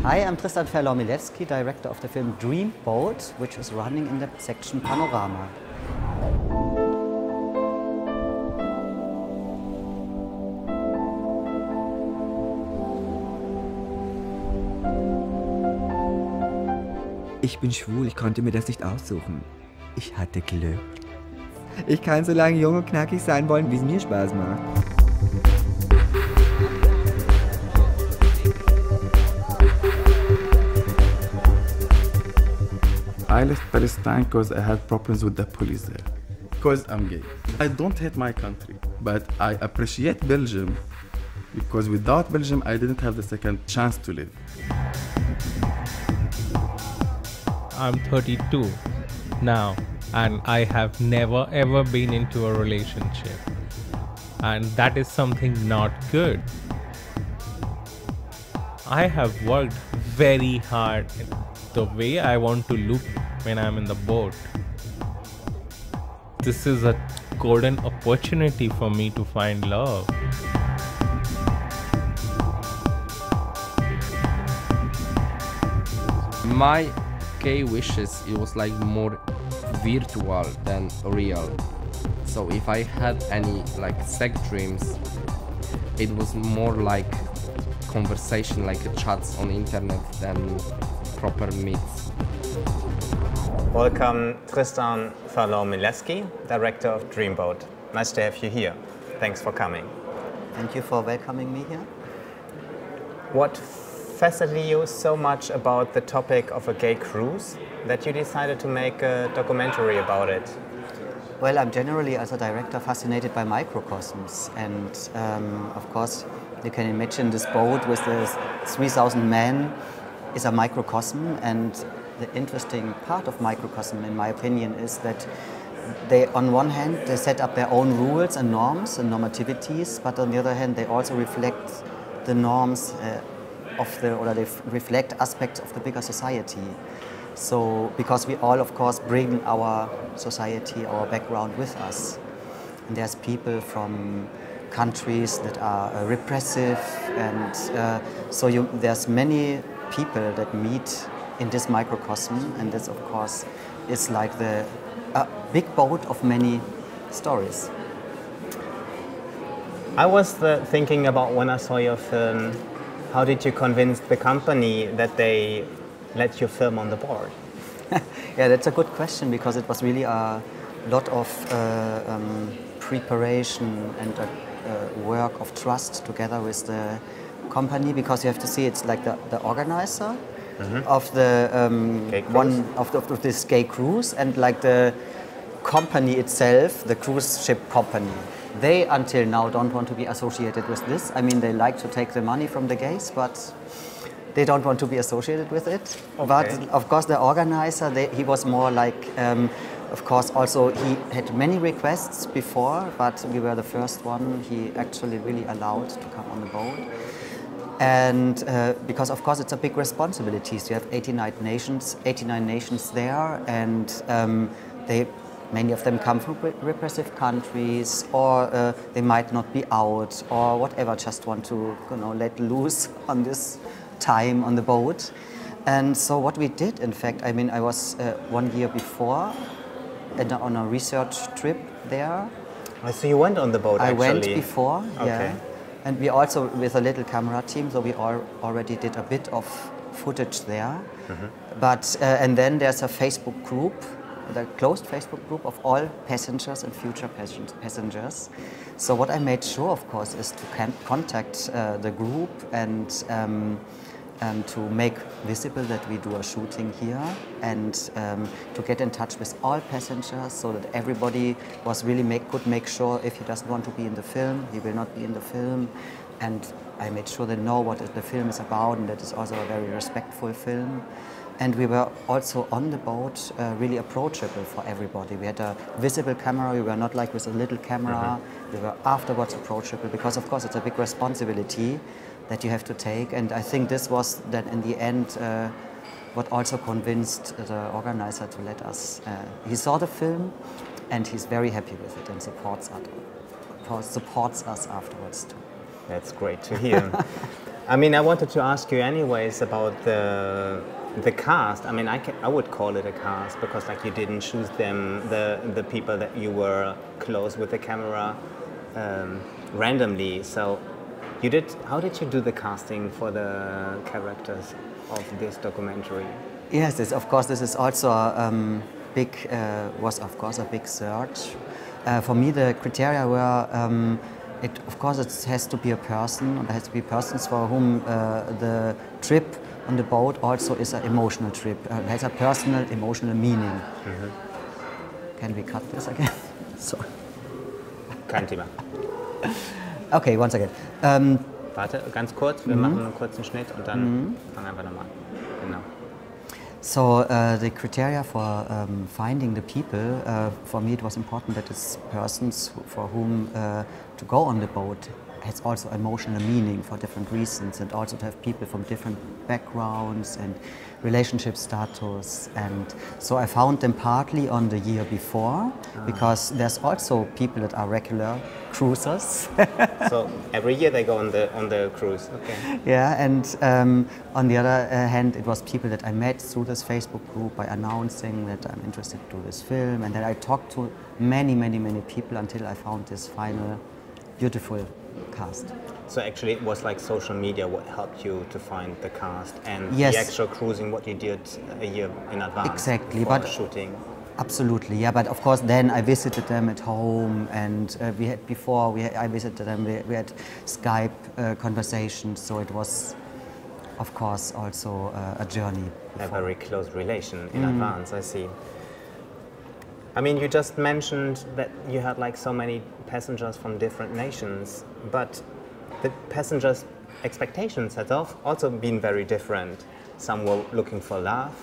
Hi, I'm Tristan Ferlor-Milewski, director of the film Dreamboat, which is running in the section Panorama. Ich bin schwul, ich konnte mir das nicht aussuchen. Ich hatte Glück. Ich kann so lange jung und knackig sein wollen, wie es mir Spaß macht. I left Palestine because I had problems with the police there. Because I'm gay. I don't hate my country, but I appreciate Belgium because without Belgium, I didn't have the second chance to live. I'm 32 now, and I have never ever been into a relationship. And that is something not good. I have worked very hard in the way I want to look when I'm in the boat. This is a golden opportunity for me to find love. My gay wishes, it was like more virtual than real. So if I had any like sex dreams, it was more like conversation, like chats on internet than proper meets. Welcome, Tristan Ferlor-Milewski, director of Dreamboat. Nice to have you here. Thanks for coming. Thank you for welcoming me here. What fascinated you so much about the topic of a gay cruise that you decided to make a documentary about it? Well, I'm generally, as a director, fascinated by microcosms. And of course, you can imagine this boat with the 3,000 men is a microcosm. And the interesting part of microcosm, in my opinion, is that they, on one hand, they set up their own rules and norms and normativities, but on the other hand, they also reflect the norms or they reflect aspects of the bigger society. So, because we all, of course, bring our society, our background with us. And there's people from countries that are repressive, and there's many people that meet in this microcosm, and this, of course, is like the big boat of many stories. I was thinking about when I saw your film, how did you convince the company that they let you film on the board? Yeah, that's a good question, because it was really a lot of preparation and work of trust together with the company, because you have to see it's like the organizer of the of this gay cruise, and like the company itself, the cruise ship company. They until now don't want to be associated with this. I mean, they like to take the money from the gays, but they don't want to be associated with it. Okay. But of course, the organizer, he was more like, of course, also he had many requests before, but we were the first one he actually really allowed to come on the boat. And because of course it's a big responsibility. So you have 89 nations there, and many of them come from repressive countries, or they might not be out, or whatever, just want to let loose on this time on the boat. And so what we did, in fact, I mean, I was 1 year before on a research trip there. So you went on the boat, actually? I went before, okay. Yeah. And we also, with a little camera team, so we already did a bit of footage there. But, and then there's a Facebook group, the closed Facebook group of all passengers and future passengers. So what I made sure, of course, is to contact the group and to make visible that we do a shooting here, and to get in touch with all passengers, so that everybody was really could make sure if he doesn't want to be in the film, he will not be in the film. And I made sure they know what the film is about, and that is also a very respectful film. And we were also on the boat really approachable for everybody. We had a visible camera, we were not like with a little camera. We were afterwards approachable, because of course it's a big responsibility that you have to take. And I think this was then in the end what also convinced the organizer to let us. He saw the film and he's very happy with it and supports us afterwards too. That's great to hear. I mean, I wanted to ask you anyways about the cast. I mean, I would call it a cast because like you didn't choose them, the people that you were close with the camera randomly. So you did. How did you do the casting for the characters of this documentary? Yes, of course, this is also was of course a big search. For me, the criteria were. Of course, it has to be a person, or there has to be persons for whom the trip on the boat also is an emotional trip. It has a personal, emotional meaning. Can we cut this again? Sorry. Kein Thema. Okay, once again. Warte, ganz kurz, wir machen einen kurzen Schnitt und dann fangen wir einfach nochmal an. Genau. So the criteria for finding the people, for me it was important that it's persons for whom to go on the boat has also emotional meaning for different reasons, and also to have people from different backgrounds and relationship status. And so I found them partly on the year before, because there's also people that are regular cruisers. So every year they go on the cruise. Okay. Yeah, and on the other hand, it was people that I met through this Facebook group by announcing that I'm interested to do this film, and then I talked to many people until I found this final beautiful cast. So actually it was like social media what helped you to find the cast, and yes, the actual cruising what you did a year in advance. Exactly, for but shooting. Absolutely, yeah. But of course, then I visited them at home, and I visited them. We had Skype conversations, so it was, of course, also a journey. A very close relation in advance. I see. I mean, you just mentioned that you had like so many passengers from different nations, but the passengers' expectations had also been very different. Some were looking for love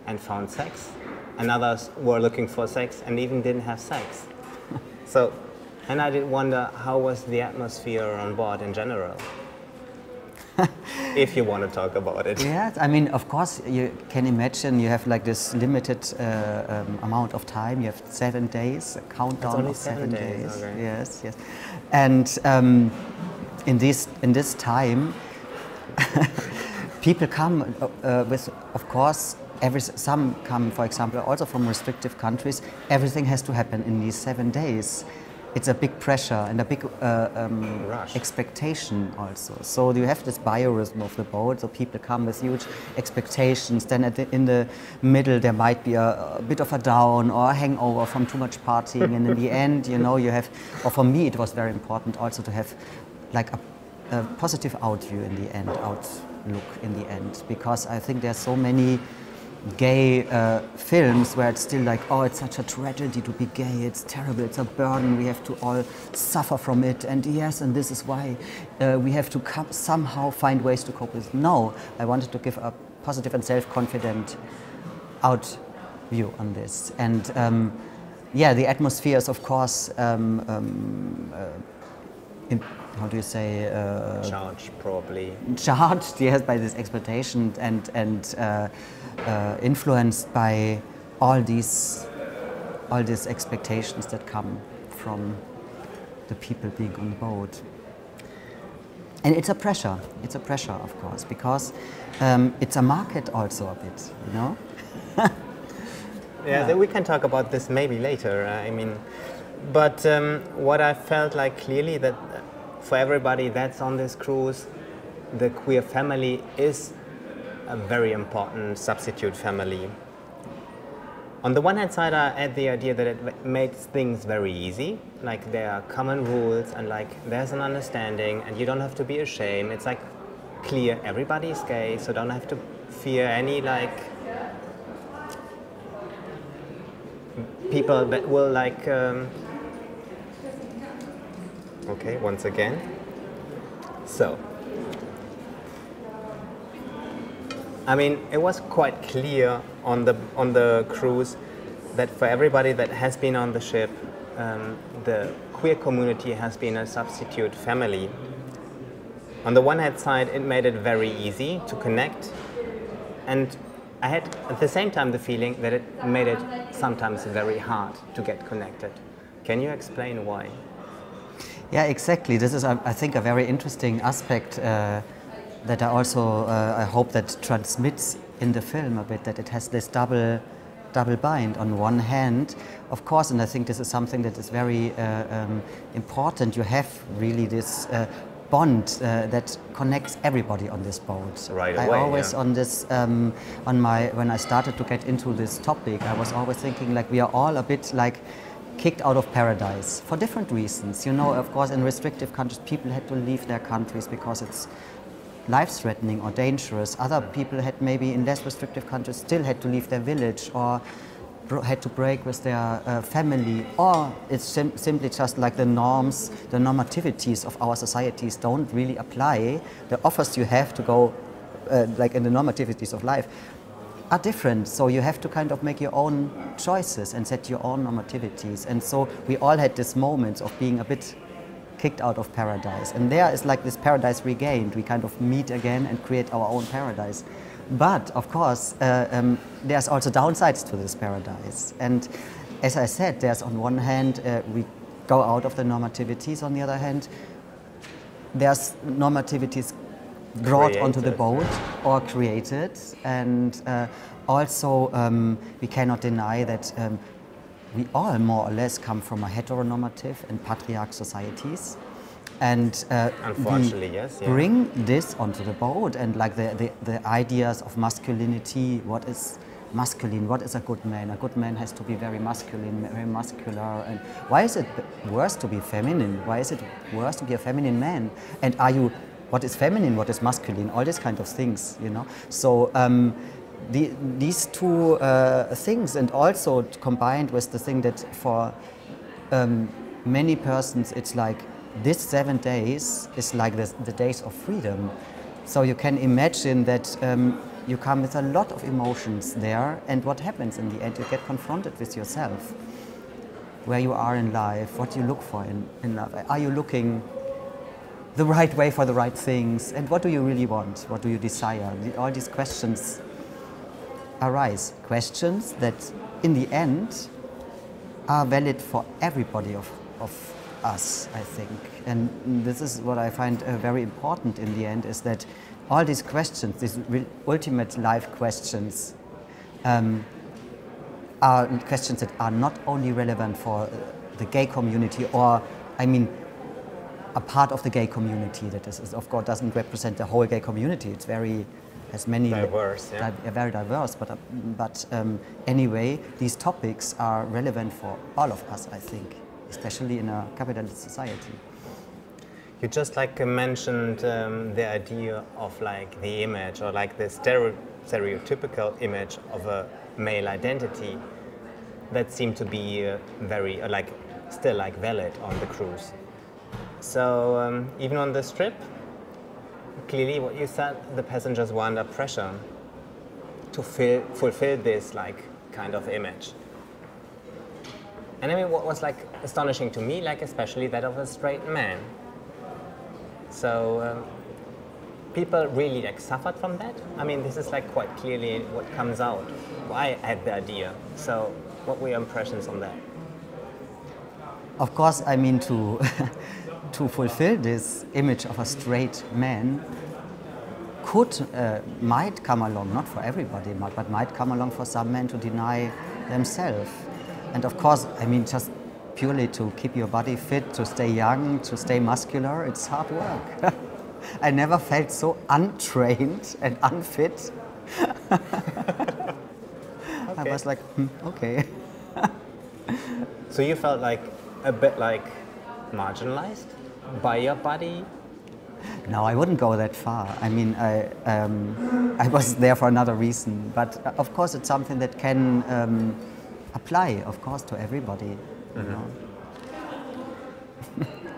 and found sex, and others were looking for sex and even didn't have sex. So, and I did wonder, how was the atmosphere on board in general? If you want to talk about it. Yeah, I mean, of course, you can imagine you have like this limited amount of time. You have 7 days, a countdown of 7 days. Okay. Yes, yes. And in this time, people come with, of course, some come, for example, also from restrictive countries. Everything has to happen in these 7 days. It's a big pressure and a big expectation also. So you have this biorhythm of the boat, so people come with huge expectations. Then in the middle there might be a bit of a down or a hangover from too much partying, and in the end, you know, you have, or for me it was very important also to have like a positive outlook in the end, because I think there's so many gay films where it's still like, oh, it's such a tragedy to be gay, it's terrible, it's a burden, we have to all suffer from it, and yes, and this is why we have to somehow find ways to cope with it. No, I wanted to give a positive and self-confident out view on this. And yeah, the atmosphere is, of course, how do you say? Charged, probably. Charged, yes, by this expectation and influenced by all these expectations that come from the people being on board. And it's a pressure. It's a pressure, of course, because it's a market also a bit, you know. Yeah, we can talk about this maybe later. I mean, but what I felt like clearly that for everybody that's on this cruise, the queer family is a very important substitute family. On the one hand side, I had the idea that it makes things very easy. Like there are common rules and like there's an understanding and you don't have to be ashamed. It's like clear, everybody is gay, so don't have to fear any like people that will like okay, once again. So, I mean, it was quite clear on the cruise that for everybody that has been on the ship, the queer community has been a substitute family. On the one hand side, it made it very easy to connect, and I had at the same time the feeling that it made it sometimes very hard to get connected. Can you explain why? Yeah, exactly. This is, I think, a very interesting aspect that I also I hope that transmits in the film a bit, that it has this double bind. On one hand, of course, and I think this is something that is very important, you have really this bond that connects everybody on this boat. Right away, I always yeah. on this when I started to get into this topic, I was always thinking like we are all a bit like kicked out of paradise for different reasons. You know, of course, in restrictive countries, people had to leave their countries because it's life-threatening or dangerous. Other people had maybe in less restrictive countries still had to leave their village or had to break with their family, or it's simply just like the norms, the normativities of our societies don't really apply. The offers you have to go, like in the normativities of life, are different. So you have to kind of make your own choices and set your own normativities. And so we all had this moment of being a bit kicked out of paradise. And there is like this paradise regained. We kind of meet again and create our own paradise. But of course, there's also downsides to this paradise. And as I said, there's on one hand, we go out of the normativities. On the other hand, there's normativities brought onto the boat or created. And also, we cannot deny that we all more or less come from a heteronormative and patriarch societies. And unfortunately, yes, yeah. Bring this onto the boat, and like the ideas of masculinity. What is masculine? What is a good man? A good man has to be very masculine, very muscular. And why is it worse to be feminine? Why is it worse to be a feminine man? And are you? What is feminine? What is masculine? All these kind of things, you know. So these two things, and also combined with the thing that for many persons it's like, this 7 days is like the days of freedom. So you can imagine that you come with a lot of emotions there, and what happens in the end, you get confronted with yourself, where you are in life, what you look for in life. Are you looking the right way for the right things? And what do you really want? What do you desire? All these questions arise. Questions that in the end are valid for everybody of us, I think. And this is what I find very important in the end, is that all these questions, these ultimate life questions, are questions that are not only relevant for the gay community, or, I mean, a part of the gay community that is, of course, doesn't represent the whole gay community. It's very, has many diverse, yeah. Very diverse. But anyway, these topics are relevant for all of us, I think, especially in a capitalist society. You just like mentioned the idea of like the image, or like the stereotypical image of a male identity that seemed to be very like still like valid on the cruise. So even on this trip, clearly what you said, the passengers were under pressure to fulfill this like kind of image. And I mean, what was like astonishing to me, like especially that of a straight man. So people really like suffered from that. I mean, this is like quite clearly what comes out. I had the idea. So what were your impressions on that? Of course, I mean, to to fulfill this image of a straight man might come along, not for everybody, but might come along for some men to deny themselves. And of course, I mean, just purely to keep your body fit, to stay young, to stay muscular, it's hard work. I never felt so untrained and unfit. Okay. I was like, okay. So you felt like a bit like marginalized by your body? No, I wouldn't go that far. I mean, I was there for another reason. But of course, it's something that can apply, of course, to everybody. You know?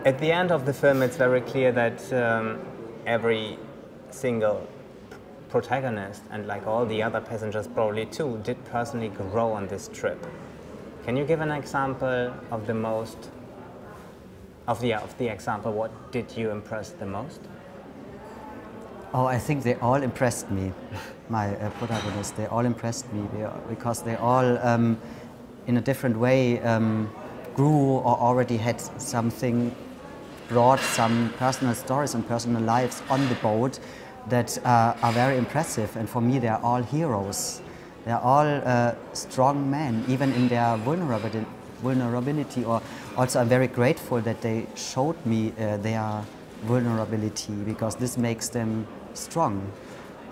At the end of the film, it's very clear that every single protagonist, and like all the other passengers probably too, did personally grow on this trip. Can you give an example of the most, of the example, what did you impress the most? Oh, I think they all impressed me, my protagonists. They all impressed me because they all, in a different way, grew or already had something, brought some personal stories and personal lives on the boat that are very impressive, and for me they are all heroes. They are all strong men, even in their vulnerability. Or also I'm very grateful that they showed me their vulnerability, because this makes them strong.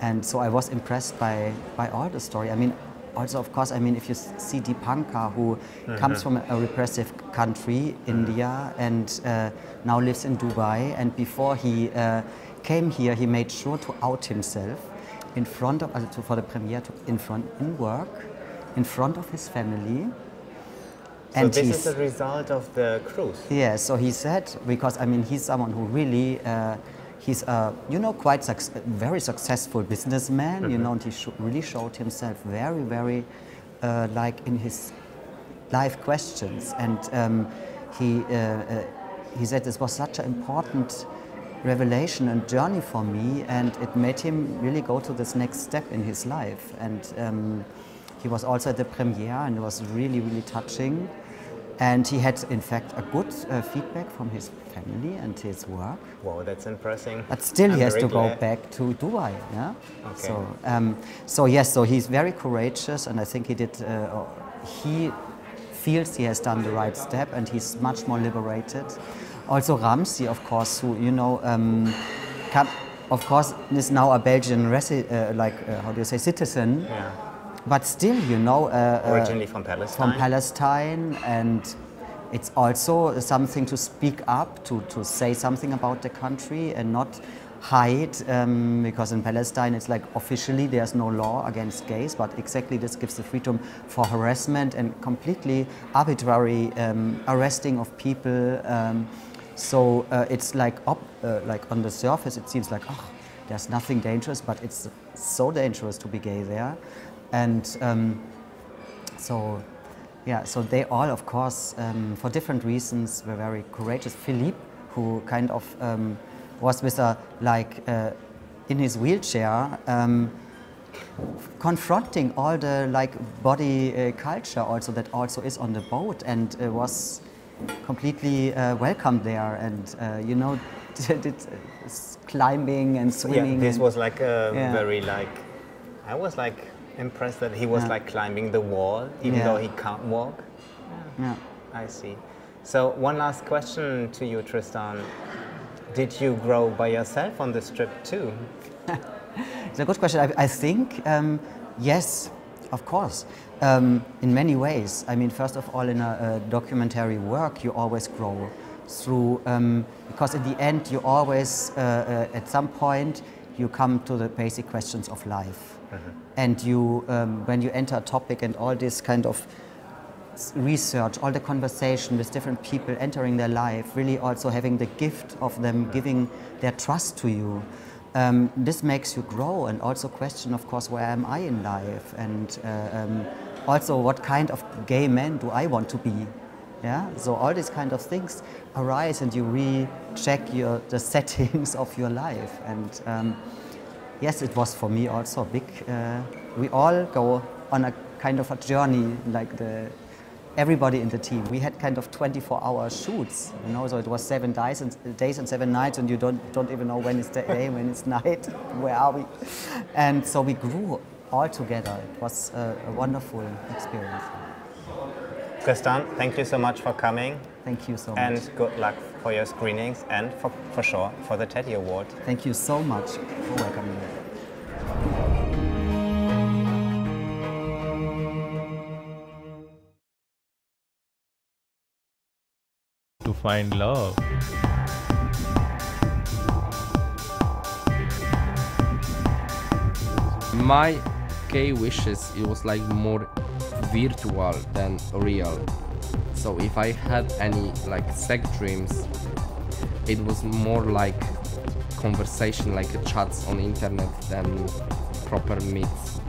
And so I was impressed by all the story. I mean, also, of course, I mean, if you see Deepankar, who comes from a repressive country, India, and now lives in Dubai, and before he came here, he made sure to out himself in front of, for the premiere, in work, in front of his family. So and this is the result of the cruise? Yeah, so he said, because I mean, he's someone who really, he's a, you know, quite very successful businessman, you know, and he really showed himself very, very, like in his life questions. And he said this was such an important revelation and journey for me, and it made him really go to this next step in his life. And he was also at the premiere, and it was really, really touching. And he had, in fact, a good feedback from his family and his work. Wow, that's impressive. But still, he has to go back to Dubai. Yeah. Okay. So yes, so he's very courageous, and I think he did. He feels he has done the right step, and he's much more liberated. Also, Ramzi, of course, who you know, of course, is now a Belgian how do you say, citizen. Yeah. But still, you know, originally from Palestine. From Palestine, and it's also something to speak up, to say something about the country and not hide, because in Palestine it's like officially there's no law against gays, but exactly this gives the freedom for harassment and completely arbitrary arresting of people. So it's like on the surface it seems like, oh, there's nothing dangerous, but it's so dangerous to be gay there. And so they all, of course, for different reasons, were very courageous. Philippe, who kind of was with in his wheelchair, confronting all the body culture also that also is on the boat, and was completely welcomed there, and you know, did climbing and swimming. Yeah, this was like a very I was impressed that he was climbing the wall, even though he can't walk. Yeah. I see. So one last question to you, Tristan. Did you grow by yourself on this trip too? It's a good question. I think yes, of course. In many ways. I mean, first of all, in a documentary work, you always grow through, because in the end, you always, at some point, you come to the basic questions of life. And you, when you enter a topic and all this kind of research, all the conversation with different people entering their life, really also having the gift of them giving their trust to you, this makes you grow and also question, of course, where am I in life, and also what kind of gay man do I want to be. Yeah, so all these kind of things arise, and you recheck the settings of your life. And yes, it was for me also a big. We all go on a kind of a journey, like everybody in the team. We had kind of 24-hour shoots, you know. So it was 7 days and 7 nights, and you don't even know when it's day, when it's night, where are we? And so we grew all together. It was a wonderful experience. Tristan, thank you so much for coming. Thank you so much. And good luck for your screenings, and for sure for the Teddy Award. Thank you so much for welcoming me. To find love. My gay wishes, it was like more virtual than real. So if I had any sex dreams, it was more like conversation, like chats on internet than proper meets.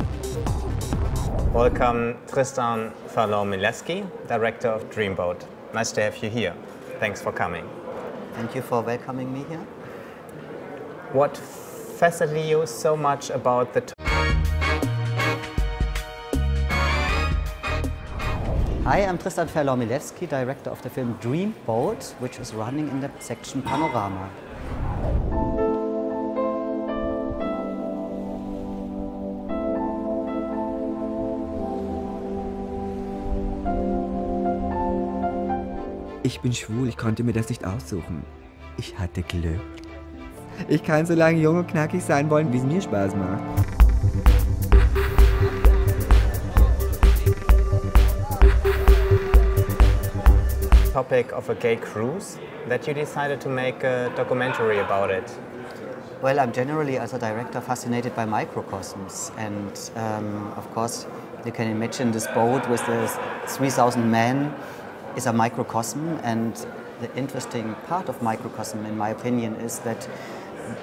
Welcome, Tristan Farlor-Milewski, director of Dreamboat. Nice to have you here. Thanks for coming. Thank you for welcoming me here. What fascinated you so much about the Hi, I'm Tristan Farlor-Milewski, director of the film Dreamboat, which is running in the section Panorama. Ich bin schwul, ich konnte mir das nicht aussuchen. Ich hatte Glück. Ich kann so lange jung und knackig sein wollen, wie es mir Spaß macht. Topic of a gay cruise that you decided to make a documentary about it. Well, I'm generally, as a director, fascinated by microcosms, and of course, you can imagine this boat with the 3,000 men is a microcosm, and the interesting part of microcosm, in my opinion, is that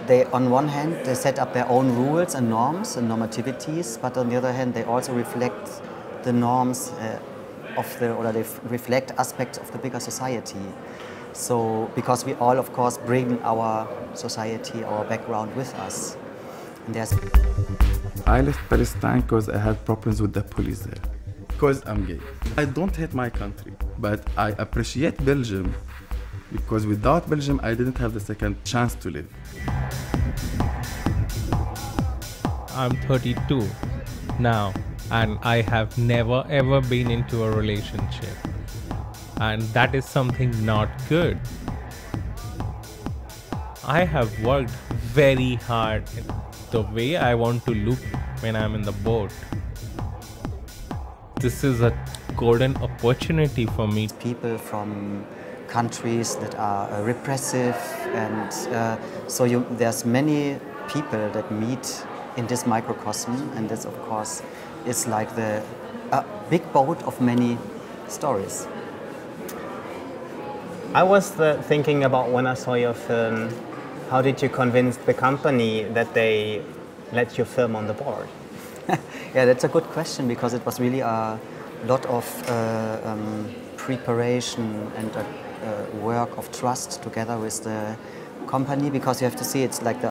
they, on one hand, they set up their own rules and norms and normativities, but on the other hand, they also reflect the norms or they reflect aspects of the bigger society. So, because we all, of course, bring our society, our background with us. And I left Palestine because I had problems with the police there. Because I'm gay. I don't hate my country, but I appreciate Belgium because without Belgium, I didn't have the second chance to live. I'm 32 now, and I have never ever been into a relationship. And that is something not good. I have worked very hard in the way I want to look when I'm in the boat. This is a golden opportunity for me. People from countries that are repressive, and so there's many people that meet in this microcosm, and this, of course, is like the big boat of many stories. I was thinking about when I saw your film, how did you convince the company that they let you film on the board? Yeah, that's a good question, because it was really a lot of preparation and work of trust together with the company, because you have to see it's like the